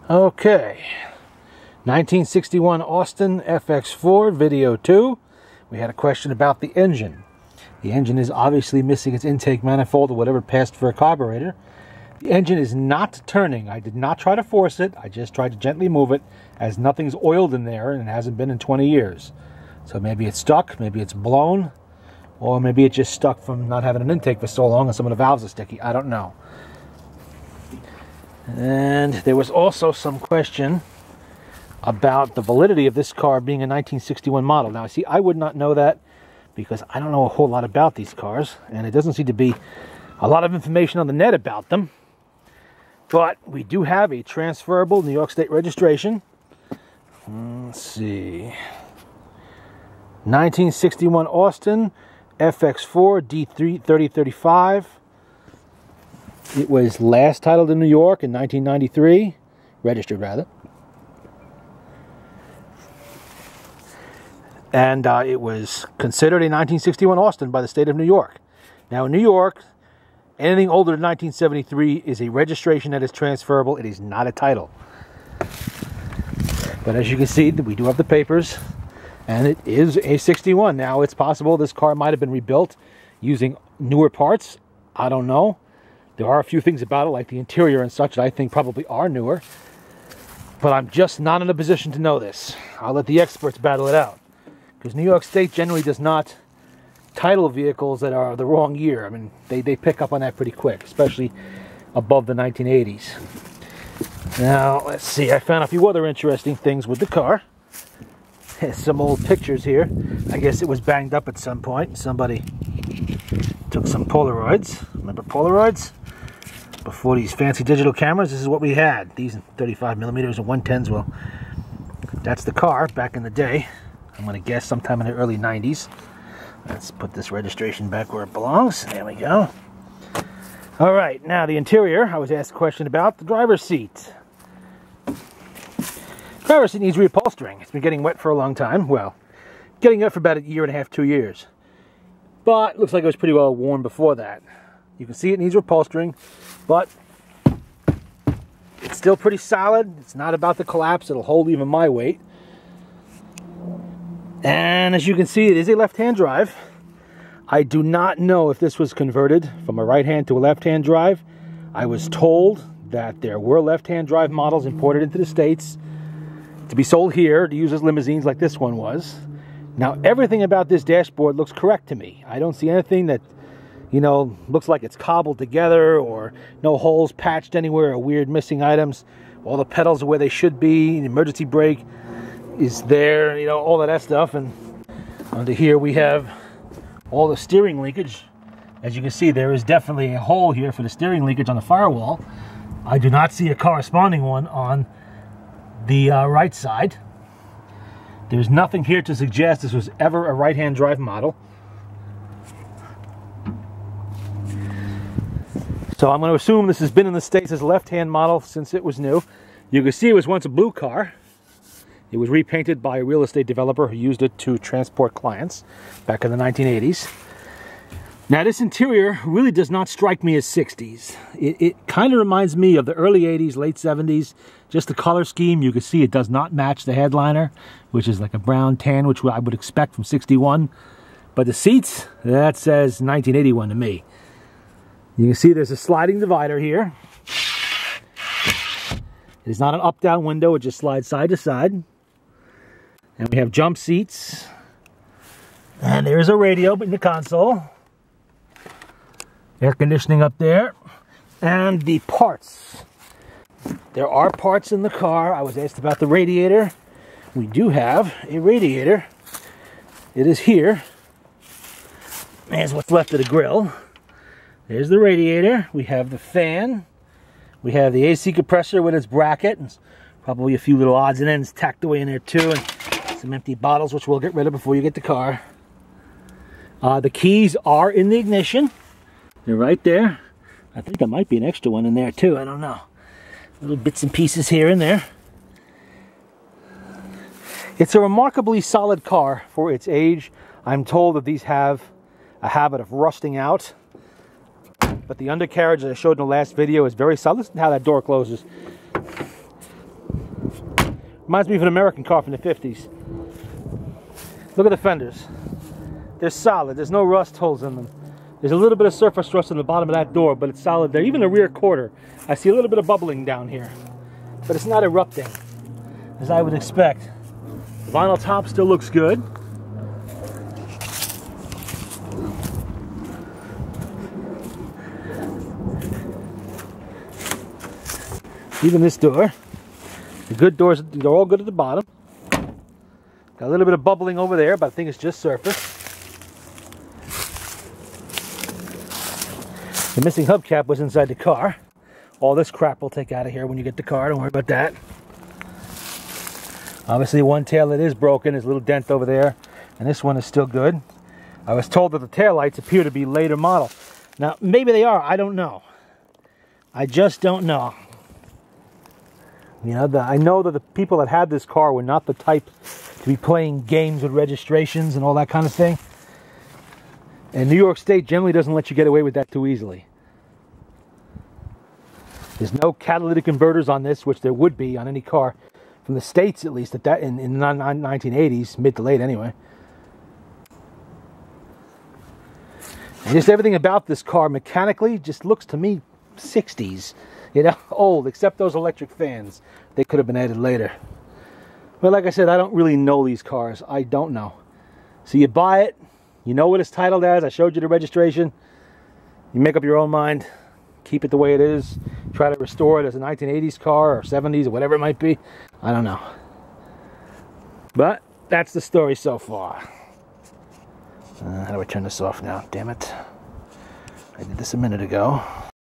Okay, 1961 Austin FX4 video 2. We had a question about the engine. The engine is obviously missing its intake manifold or whatever passed for a carburetor. The engine is not turning. I did not try to force it. I just tried to gently move it, as nothing's oiled in there and it hasn't been in 20 years. So maybe it's stuck, maybe it's blown, or maybe it just stuck from not having an intake for so long and some of the valves are sticky. I don't know. And there was also some question about the validity of this car being a 1961 model. Now, see, I would not know that because I don't know a whole lot about these cars, and it doesn't seem to be a lot of information on the net about them. But we do have a transferable New York State registration. Let's see. 1961 Austin FX4 D3035. It was last titled in New York in 1993, registered rather. And it was considered a 1961 Austin by the state of New York. Now in New York, anything older than 1973 is a registration that is transferable. It is not a title. But as you can see, we do have the papers, and it is a 61. Now it's possible this car might have been rebuilt using newer parts. I don't know. There are a few things about it, like the interior and such, that I think probably are newer. But I'm just not in a position to know this. I'll let the experts battle it out. Because New York State generally does not title vehicles that are the wrong year. I mean, they pick up on that pretty quick, especially above the 1980s. Now, let's see. I found a few other interesting things with the car. Some old pictures here. I guess it was banged up at some point. Somebody took some Polaroids. Remember Polaroids? Before these fancy digital cameras, this is what we had. These 35mm and 110s. Well, that's the car back in the day. I'm going to guess sometime in the early 90s. Let's put this registration back where it belongs. There we go. All right, now the interior. I was asked a question about the driver's seat. Driver's seat needs reupholstering. It's been getting wet for a long time. Well, getting wet for about 1.5 years, 2 years. But looks like it was pretty well worn before that. You can see it needs reupholstering, but it's still pretty solid. It's not about to collapse. It'll hold even my weight. And as you can see, it is a left-hand drive. I do not know if this was converted from a right-hand to a left-hand drive. I was told that there were left-hand drive models imported into the States to be sold here to use as limousines like this one was. Now, everything about this dashboard looks correct to me. I don't see anything that, you know, looks like it's cobbled together, or no holes patched anywhere, or weird missing items. All the pedals are where they should be. The emergency brake is there, you know, all of that stuff. And under here we have all the steering linkage. As you can see, there is definitely a hole here for the steering linkage on the firewall. I do not see a corresponding one on the right side. There's nothing here to suggest this was ever a right-hand drive model. So I'm going to assume this has been in the States as a left-hand model since it was new. You can see it was once a blue car. It was repainted by a real estate developer who used it to transport clients back in the 1980s. Now, this interior really does not strike me as 60s. It kind of reminds me of the early 80s, late 70s. Just the color scheme, you can see it does not match the headliner, which is like a brown tan, which I would expect from 61. But the seats, that says 1981 to me. You can see there's a sliding divider here. It is not an up-down window, it just slides side to side. And we have jump seats. And there's a radio in the console. Air conditioning up there. And the parts. There are parts in the car. I was asked about the radiator. We do have a radiator. It is here. There's what's left of the grill. There's the radiator. We have the fan. We have the AC compressor with its bracket. And probably a few little odds and ends tacked away in there too. And some empty bottles, which we'll get rid of before you get the car. The keys are in the ignition. They're right there. I think there might be an extra one in there too. I don't know. Little bits and pieces here and there. It's a remarkably solid car for its age. I'm told that these have a habit of rusting out. But the undercarriage that I showed in the last video is very solid. Listen to how that door closes. Reminds me of an American car from the 50s. Look at the fenders. They're solid. There's no rust holes in them. There's a little bit of surface rust on the bottom of that door, but it's solid there. Even the rear quarter, I see a little bit of bubbling down here. But it's not erupting, as I would expect. The vinyl top still looks good. Even this door. The good doors, they're all good at the bottom. Got a little bit of bubbling over there, but I think it's just surface. The missing hubcap was inside the car. All this crap we'll take out of here when you get the car. Don't worry about that. Obviously, one tail that is broken is a little dent over there, and this one is still good. I was told that the taillights appear to be later model. Now, maybe they are. I don't know. I just don't know. You know, I know that the people that had this car were not the type to be playing games with registrations and all that kind of thing. And New York State generally doesn't let you get away with that too easily. There's no catalytic converters on this, which there would be on any car from the States, at least in the 1980s, mid to late anyway. And just everything about this car mechanically just looks to me 60s. You know, old, except those electric fans. They could have been added later. But like I said, I don't really know these cars. I don't know. So you buy it. You know what it's titled as. I showed you the registration. You make up your own mind. Keep it the way it is. Try to restore it as a 1980s car or 70s or whatever it might be. I don't know. But that's the story so far. How do I turn this off now? Damn it. I did this a minute ago.